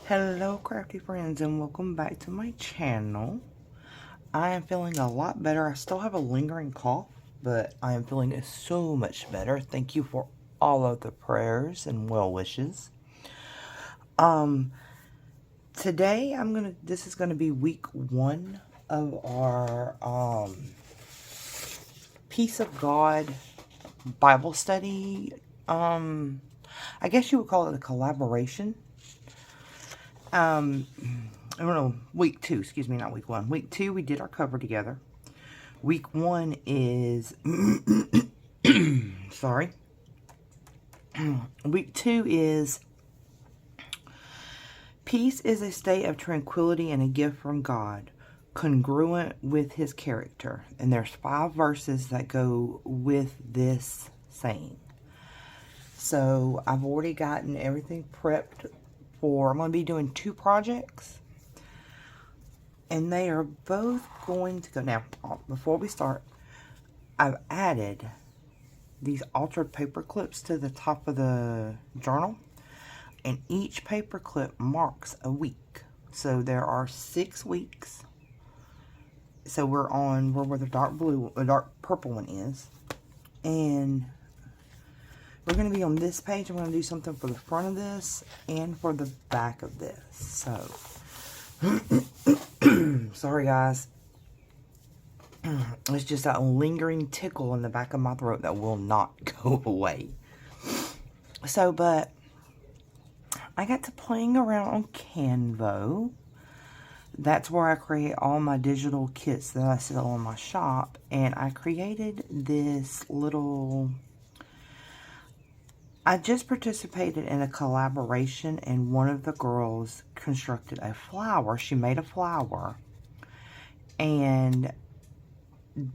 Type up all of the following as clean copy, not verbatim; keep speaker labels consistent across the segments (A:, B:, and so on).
A: Hello crafty friends and welcome back to my channel. I am feeling a lot better. I still have a lingering cough, but I am feeling so much better. Thank you for all of the prayers and well wishes. Today this is gonna be week 1 of our Peace of God Bible study. I guess you would call it a collaboration. I don't know, week 2, excuse me, not week 1. Week 2, we did our cover together. Week 1 is, sorry. Week 2 is, peace is a state of tranquility and a gift from God, congruent with his character. And there's 5 verses that go with this saying. So, I've already gotten everything prepped for, I'm going to be doing 2 projects. And they are both going to go. Now, before we start, I've added these altered paper clips to the top of the journal. And each paper clip marks a week. So there are 6 weeks. So we're on where the dark purple one is. And we're going to be on this page. I'm going to do something for the front of this and for the back of this. So, sorry guys. It's just that lingering tickle in the back of my throat that will not go away. So, but I got to playing around on Canva. That's where I create all my digital kits that I sell in my shop. And I created this little... I just participated in a collaboration and one of the girls constructed a flower. She made a flower. And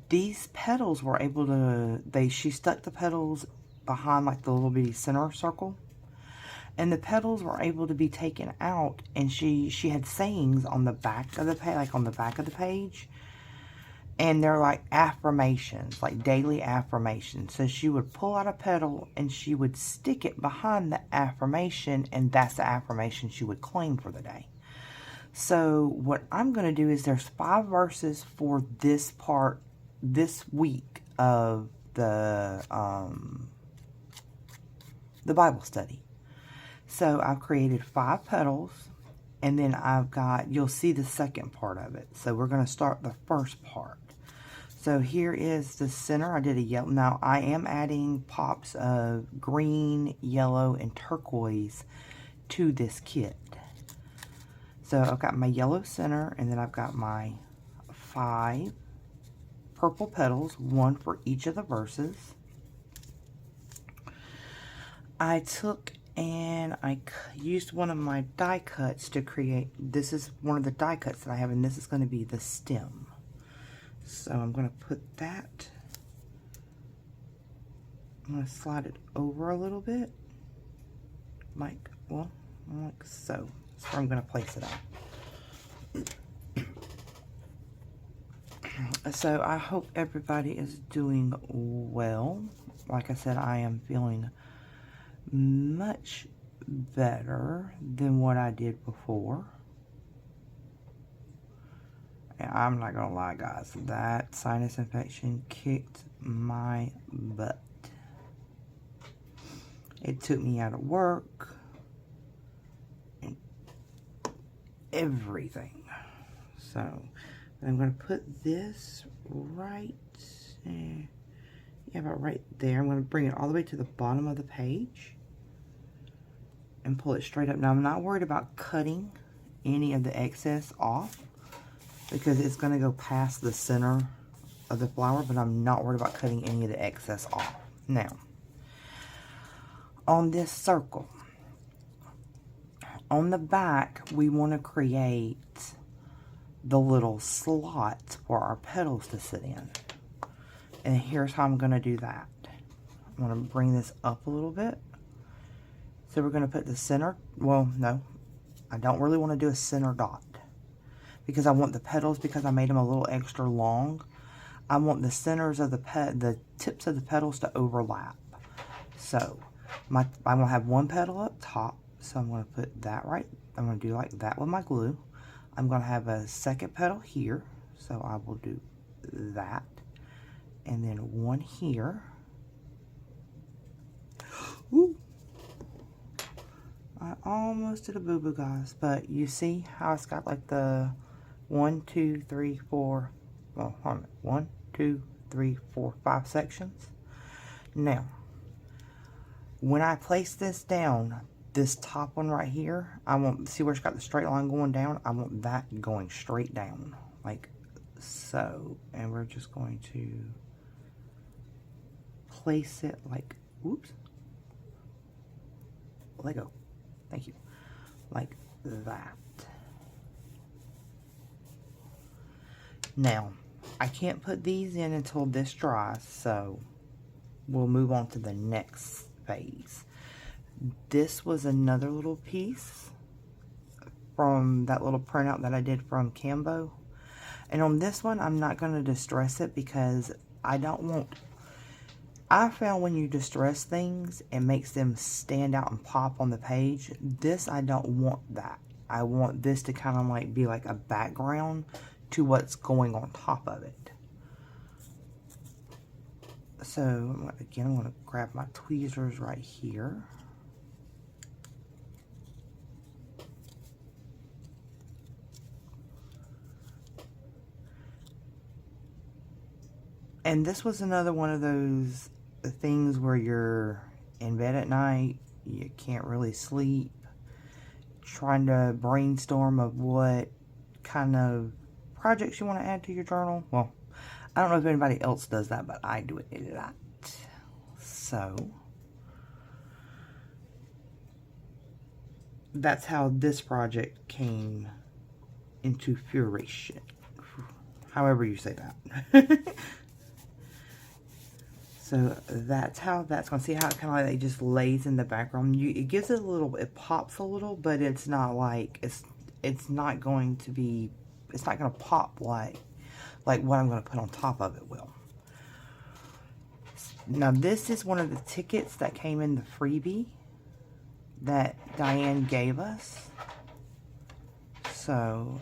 A: these petals were able to... She stuck the petals behind like the little bitty center circle. And the petals were able to be taken out, and she had sayings on the back of the page, like on the back of the page. And they're like affirmations, like daily affirmations. So she would pull out a petal and she would stick it behind the affirmation, and that's the affirmation she would claim for the day. So what I'm going to do is there's 5 verses for this part, this week of the Bible study. So I've created 5 petals, and then I've got, you'll see the second part of it. So we're going to start the first part. So here is the center. I did a yellow. Now I am adding pops of green, yellow, and turquoise to this kit. So I've got my yellow center, and then I've got my 5 purple petals, 1 for each of the verses. I took and I used one of my die cuts to create, this is one of the die cuts that I have, and this is going to be the stem. So I'm going to put that, I'm going to slide it over a little bit, like so. That's where I'm going to place it at. So I hope everybody is doing well. Like I said, I am feeling much better than what I did before. And I'm not gonna lie, guys, that sinus infection kicked my butt. It took me out of work and everything. So I'm gonna put this right there. Yeah, about right there. I'm going to bring it all the way to the bottom of the page and pull it straight up. Now, I'm not worried about cutting any of the excess off because it's going to go past the center of the flower, but I'm not worried about cutting any of the excess off. Now, on this circle, on the back, we want to create the little slots for our petals to sit in. And here's how I'm going to do that. I'm going to bring this up a little bit. So we're going to put the center, well, no, I don't really want to do a center dot. Because I want the petals, because I made them a little extra long, I want the centers of the tips of the petals to overlap. So, I'm going to have one petal up top, So I'm going to put that right. I'm going to do like that with my glue. I'm going to have a second petal here. So I will do that. And then one here. Ooh. I almost did a boo-boo, guys. But you see how it's got like the 1, 2, 3, 4. Well, hold on. 1, 2, 3, 4, 5 sections. Now, when I place this down, this top one right here, I want, see where it's got the straight line going down? I want that going straight down, like so. And we're just going to place it like, whoops, let go, thank you, like that. Now, I can't put these in until this dries, so we'll move on to the next phase. This was another little piece from that little printout that I did from Cambo. And on this one, I'm not going to distress it because I don't want... I found when you distress things, it makes them stand out and pop on the page. This, I don't want that. I want this to kind of like be like a background to what's going on top of it. So, again, I'm going to grab my tweezers right here. And this was another one of those things where you're in bed at night, you can't really sleep, trying to brainstorm of what kind of projects you want to add to your journal. Well, I don't know if anybody else does that, but I do it a lot. So, that's how this project came into fruition. However you say that. So that's how that's going to see how it kind of like just lays in the background. It gives it a little, it pops a little, but it's not like, it's not going to be, it's not going to pop like what I'm going to put on top of it will. Now this is one of the tickets that came in the freebie that Diane gave us. So,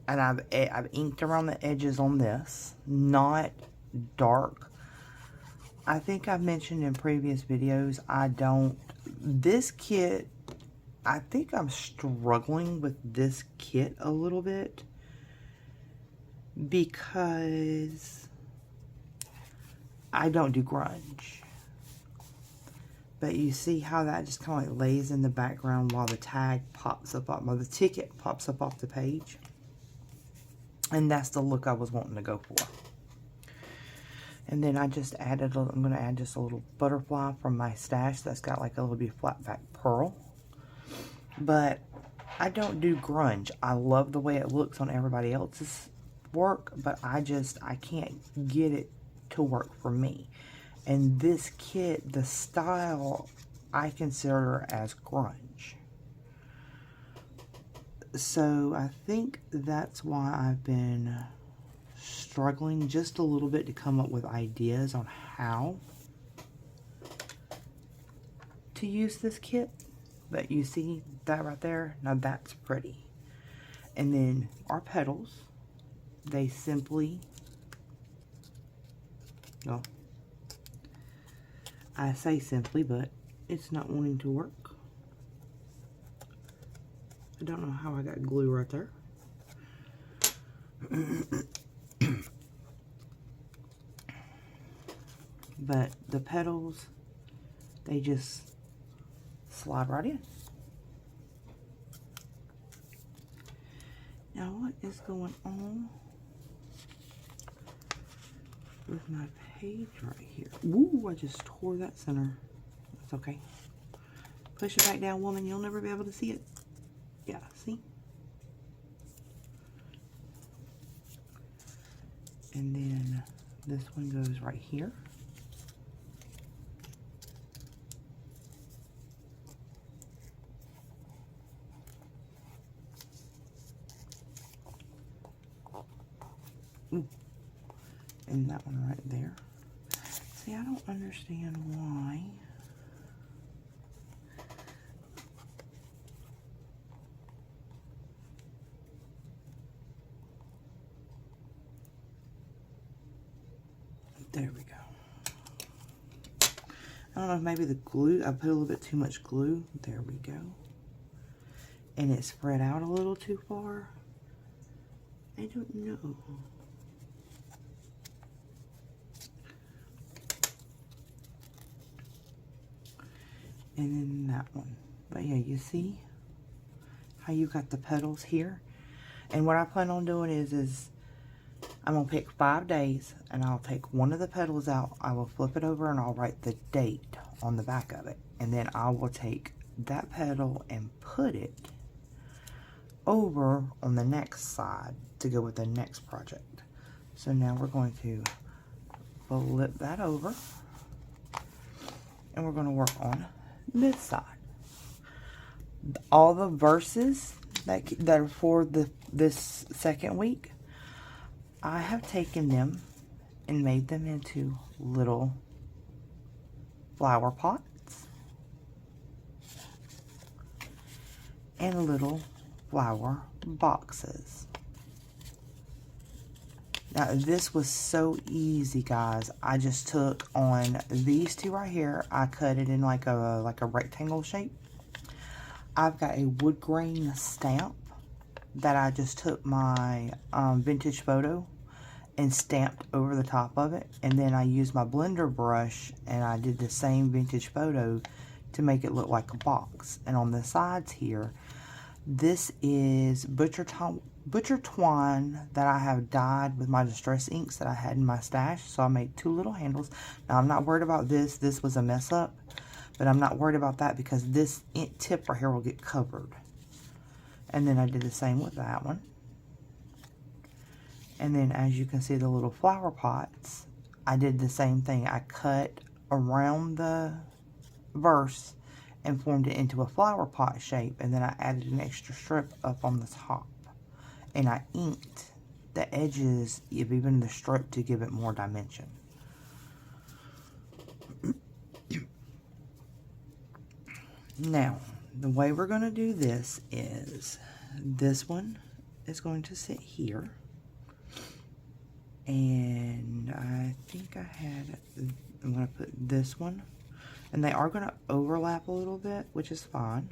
A: and I've inked around the edges on this, not dark. I think I've mentioned in previous videos, this kit, I think I'm struggling with this kit a little bit because I don't do grunge. But you see how that just kind of like lays in the background while the tag pops up, while the ticket pops up off the page. And that's the look I was wanting to go for. And then I just added, I'm going to add just a little butterfly from my stash that's got like a little bit of flat back pearl. But I don't do grunge. I love the way it looks on everybody else's work, but I can't get it to work for me. And this kit, the style, I consider as grunge. So I think that's why I've been struggling just a little bit to come up with ideas on how to use this kit. But you see that right there? Now that's pretty. And then our petals, they simply, well, I say simply, but it's not wanting to work. I don't know how I got glue right there. But the petals, they just slide right in. Now what is going on with my page right here? Ooh, I just tore that center. That's okay. Push it back down, woman. You'll never be able to see it. Yeah, see? And then this one goes right here. Ooh. And that one right there. See, I don't understand why There we go. I don't know if maybe the glue, I put a little bit too much glue. There we go. And it spread out a little too far. I don't know. And then that one. But yeah, you see how you got the petals here? And what I plan on doing is I'm going to pick 5 days, and I'll take one of the petals out. I will flip it over, and I'll write the date on the back of it. And then I will take that petal and put it over on the next side to go with the next project. So now we're going to flip that over, and we're going to work on this side. All the verses that are for this second week, I have taken them and made them into little flower pots and little flower boxes. Now this was so easy, guys. I just took on these two right here. I cut it in like a rectangle shape. I've got a wood grain stamp that I just took my vintage photo and stamped over the top of it, and then I used my blender brush and I did the same vintage photo to make it look like a box. And on the sides here, this is butcher twine that I have dyed with my distress inks that I had in my stash. So I made 2 little handles. Now I'm not worried about this. This was a mess up, but I'm not worried about that because this tip right here will get covered. And then I did the same with that one. And then as you can see, the little flower pots, I did the same thing. I cut around the verse and formed it into a flower pot shape. And then I added an extra strip up on the top. And I inked the edges of even the strip to give it more dimension. Now, the way we're going to do this is, this one is going to sit here. And I think I'm going to put this one. And they are going to overlap a little bit, which is fine.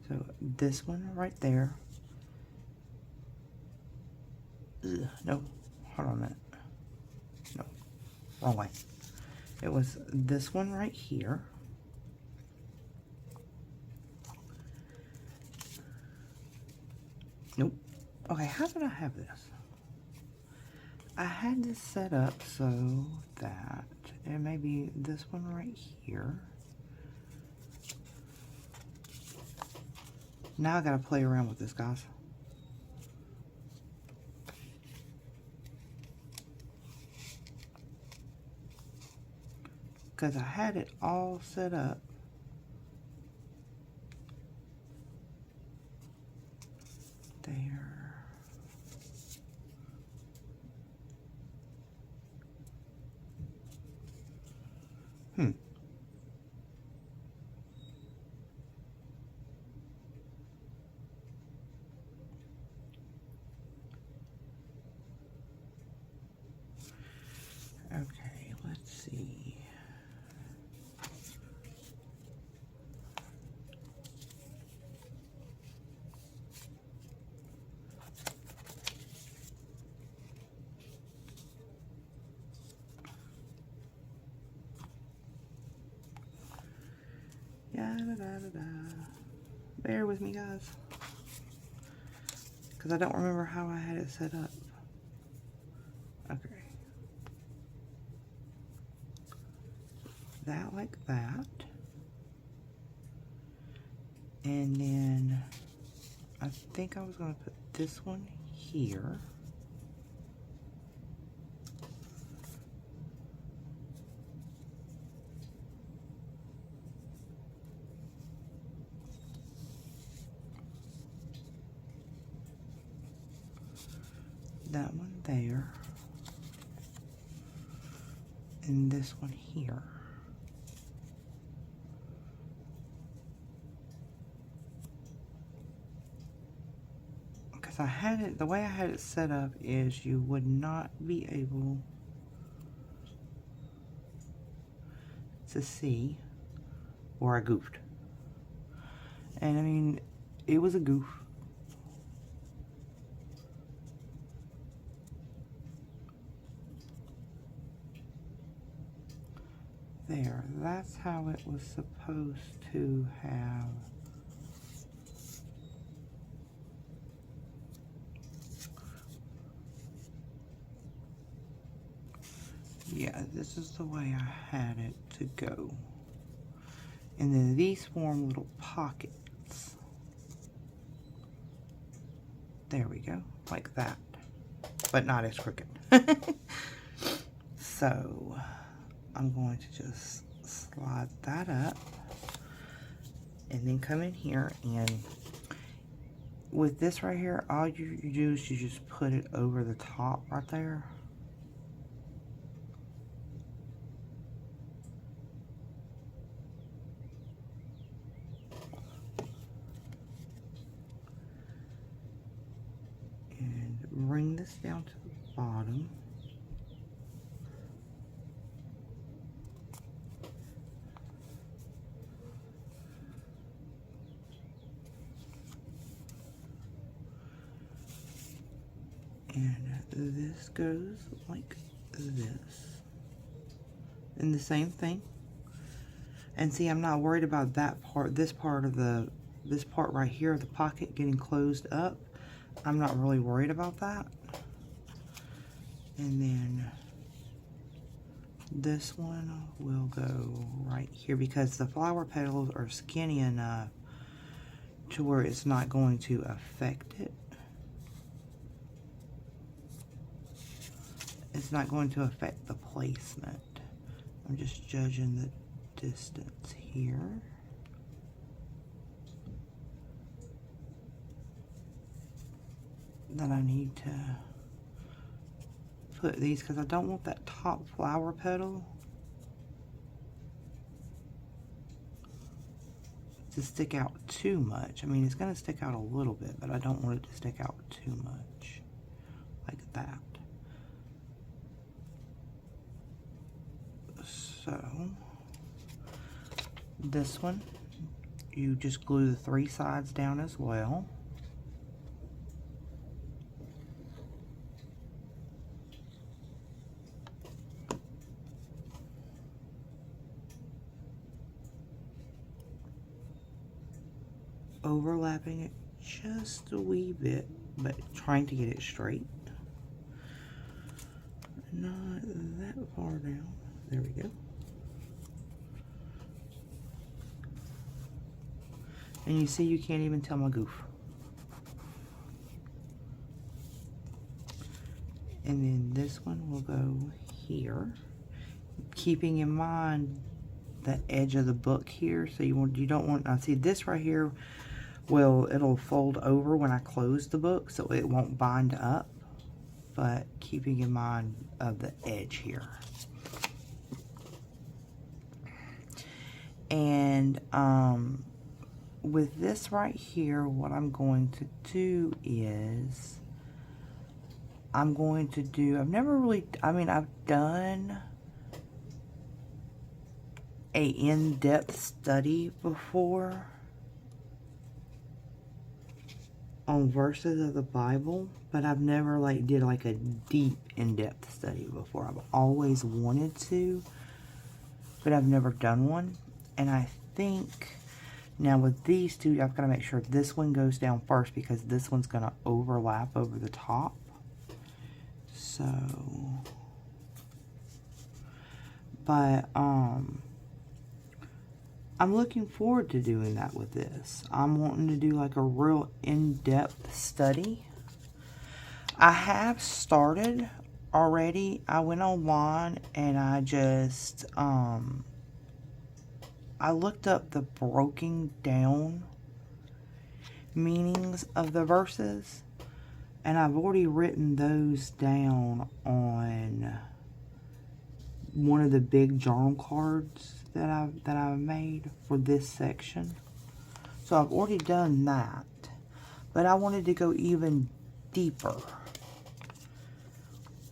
A: So this one right there. Ugh, no, hold on a minute. No, wrong way. It was this one right here. Nope. Okay, how did I have this? I had this set up so that it may be this one right here. Now I gotta play around with this, guys. Because I had it all set up. There. Okay, let's see. Bear with me, guys, because I don't remember how I had it set up. Okay. That like that. And then I think I was going to put this one here. That one there. And this one here. Because I had it, the way I had it set up is you would not be able it's a C, or I goofed. And I mean, it was a goof. There, that's how it was supposed to have. Yeah, this is the way I had it to go. And then these form little pockets. There we go, like that. But not as crooked. So, I'm going to just slide that up. And then come in here, and with this right here, all you do is you just put it over the top right there. Bring this down to the bottom. And this goes like this. And the same thing. And see, I'm not worried about that part, this part right here of the pocket getting closed up. I'm not really worried about that. And then this one will go right here because the flower petals are skinny enough to where it's not going to affect it. It's not going to affect the placement. I'm just judging the distance here. That I need to put these because I don't want that top flower petal to stick out too much. I mean, it's going to stick out a little bit, but I don't want it to stick out too much like that. So this one, you just glue the 3 sides down as well. Overlapping it just a wee bit, but trying to get it straight. Not that far down. There we go. And you see, you can't even tell my goof. And then this one will go here, keeping in mind the edge of the book here. So you don't want, I see this right here. Well, it'll fold over when I close the book, so it won't bind up, but keeping in mind of the edge here. And with this right here, what I'm going to do is I've never really, I've done a in-depth study before on verses of the Bible, but I've never did a deep in-depth study before. I've always wanted to, but I've never done one. And I think now with these two, I've got to make sure this one goes down first because this one's going to overlap over the top. So, but I'm looking forward to doing that with this. I'm wanting to do a real in-depth study. I have started already. I went online and I just I looked up the broken down meanings of the verses, and I've already written those down on one of the big journal cards that I've made for this section. So I've already done that, but I wanted to go even deeper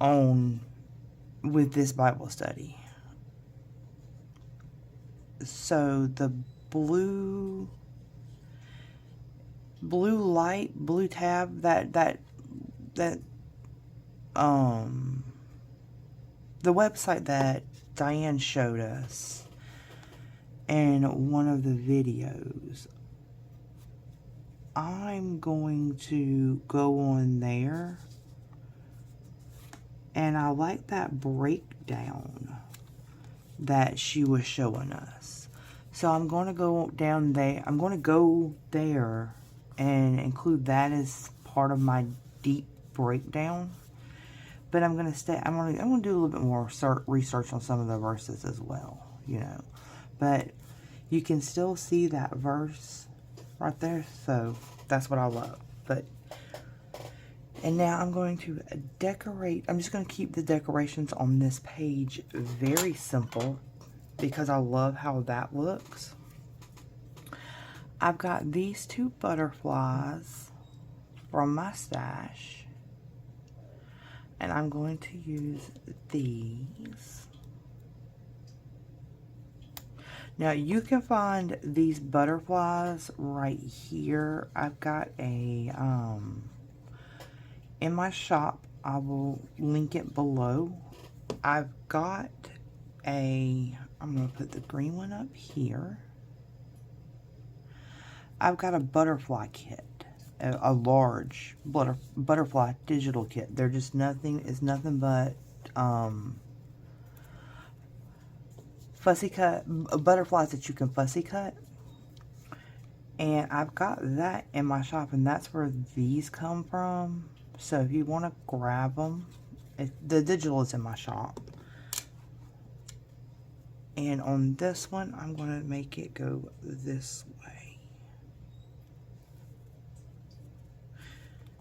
A: on with this Bible study. so the blue tab that the website that Diane showed us in one of the videos, I'm going to go on there, and I like that breakdown that she was showing us. So I'm going to go down there. I'm going to go there and include that as part of my deep breakdown. But I'm going to do a little bit more research on some of the verses as well, you know. But you can still see that verse right there, so that's what I love. And now I'm going to decorate. I'm just going to keep the decorations on this page very simple because I love how that looks. I've got these two butterflies from my stash, and I'm going to use these. Now you can find these butterflies right here. I've got a in my shop. I will link it below. I've got I'm going to put the green one up here. I've got a butterfly kit, a large butterfly digital kit. They're just nothing, it's nothing but fussy cut butterflies that you can fussy cut. And I've got that in my shop, and that's where these come from. So if you want to grab them, the digital is in my shop. And on this one, I'm going to make it go this way.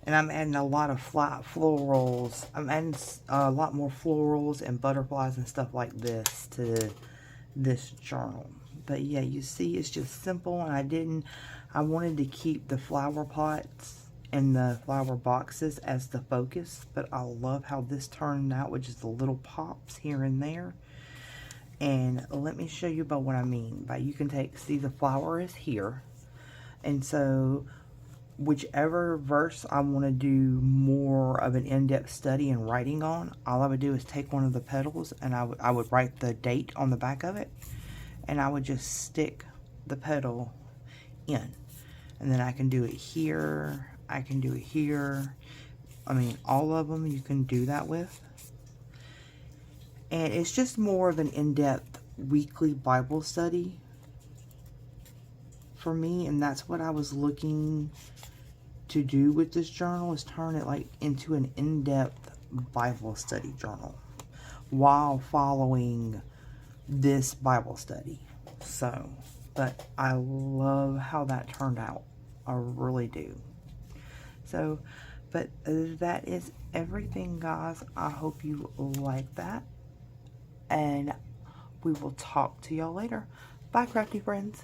A: And I'm adding a lot of flat florals. I'm adding a lot more florals and butterflies and stuff like this to this journal. But yeah, you see, it's just simple. And I wanted to keep the flower pots and the flower boxes as the focus. But I love how this turned out with just the little pops here and there. And let me show you about what I mean by, you can see the flower is here. And so whichever verse I want to do more of an in-depth study and writing on, all I would do is take one of the petals and I would write the date on the back of it, and I would just stick the petal in. And then I can do it here, I can do it here. I mean, all of them you can do that with. And it's just more of an in-depth weekly Bible study for me, and that's what I was looking to do with this journal, is turn it like into an in-depth Bible study journal while following this Bible study. So, but I love how that turned out. I really do. So, but that is everything, guys. I hope you like that, and we will talk to y'all later. Bye, crafty friends.